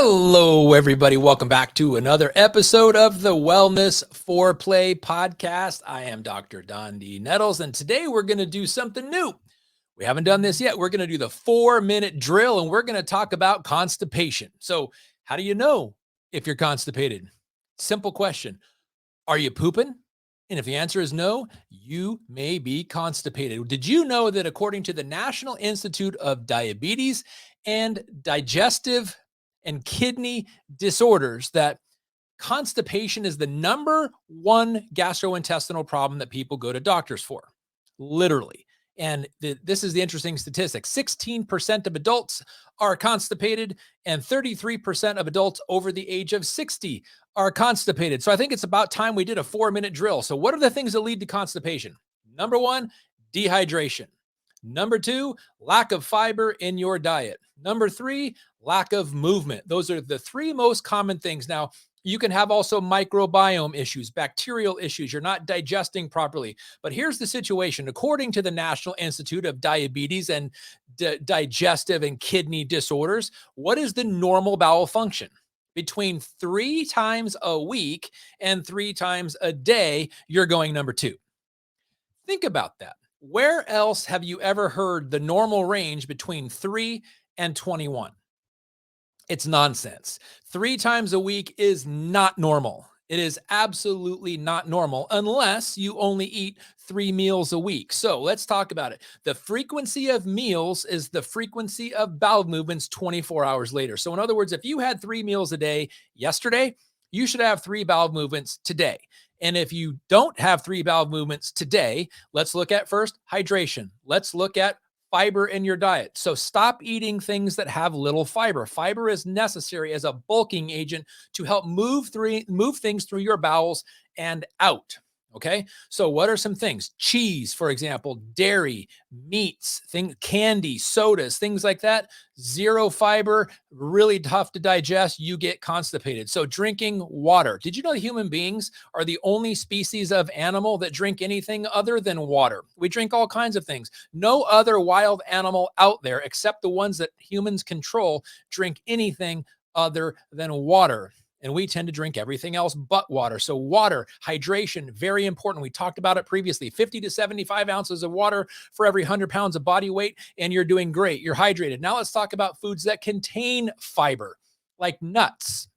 Hello, everybody. Welcome back to another episode of the Wellness FOURplay podcast. I am Dr. Dondee Nettles, and today we're going to do something new. We haven't done this yet. We're going to do the 4-minute drill, and we're going to talk about constipation. So how do you know if you're constipated? Simple question. Are you pooping? And if the answer is no, you may be constipated. Did you know that according to the National Institute of Diabetes and Digestive and Kidney Disorders, that constipation is the number one gastrointestinal problem that people go to doctors for, literally. And this is the interesting statistic. 16% of adults are constipated and 33% of adults over the age of 60 are constipated. So I think it's about time we did a 4-minute drill. So what are the things that lead to constipation? Number one, dehydration. Number two, lack of fiber in your diet. Number three, lack of movement. Those are the three most common things. Now, you can have also microbiome issues, bacterial issues. You're not digesting properly. But here's the situation. According to the National Institute of Diabetes and Digestive and Kidney Disorders, what is the normal bowel function? Between 3 times a week and 3 times a day, you're going number two. Think about that. Where else have you ever heard the normal range between 3 and 21? It's nonsense. 3 times a week is not normal. It is absolutely not normal unless you only eat 3 meals a week. So let's talk about it. The frequency of meals is the frequency of bowel movements 24 hours later. So in other words, if you had 3 meals a day yesterday, you should have 3 bowel movements today. And if you don't have 3 bowel movements today, let's look at first hydration. Let's look at fiber in your diet. So stop eating things that have little fiber. Fiber is necessary as a bulking agent to help move things through your bowels and out. Okay. So what are some things? Cheese, for example, dairy, meats, candy, sodas, things like that. 0 fiber, really tough to digest. You get constipated. So drinking water. Did you know human beings are the only species of animal that drink anything other than water? We drink all kinds of things. No other wild animal out there, except the ones that humans control, drink anything other than water. And we tend to drink everything else but water. So water, hydration, very important. We talked about it previously. 50 to 75 ounces of water for every 100 pounds of body weight, and you're doing great. You're hydrated. Now let's talk about foods that contain fiber, like nuts,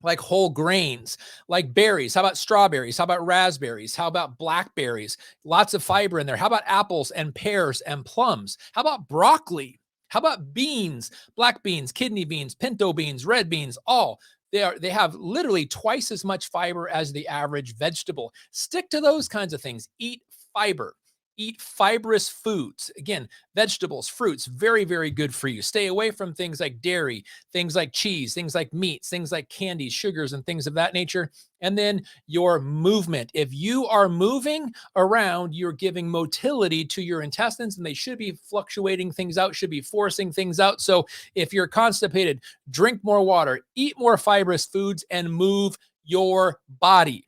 like whole grains, like berries. How about strawberries? How about raspberries? How about blackberries? Lots of fiber in there. How about apples and pears and plums? How about broccoli? How about beans, black beans, kidney beans, pinto beans, red beans, all? They have literally twice as much fiber as the average vegetable. Stick to those kinds of things. Eat fiber. Eat fibrous foods. Again, vegetables, fruits, very, very good for you. Stay away from things like dairy, things like cheese, things like meats, things like candies, sugars, and things of that nature. And then your movement. If you are moving around, you're giving motility to your intestines, and they should be fluctuating things out, should be forcing things out. So if you're constipated, drink more water, eat more fibrous foods, and move your body.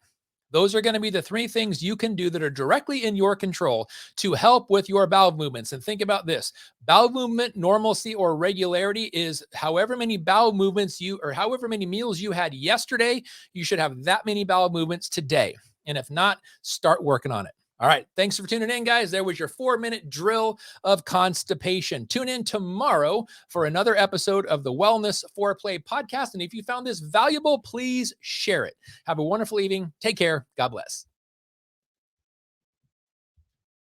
Those are going to be the 3 things you can do that are directly in your control to help with your bowel movements. And think about this. Bowel movement normalcy or regularity is however many bowel movements or however many meals you had yesterday, you should have that many bowel movements today. And if not, start working on it. All right. Thanks for tuning in, guys. There was your 4-minute drill of constipation. Tune in tomorrow for another episode of the Wellness FOURplay podcast. And if you found this valuable, please share it. Have a wonderful evening. Take care. God bless.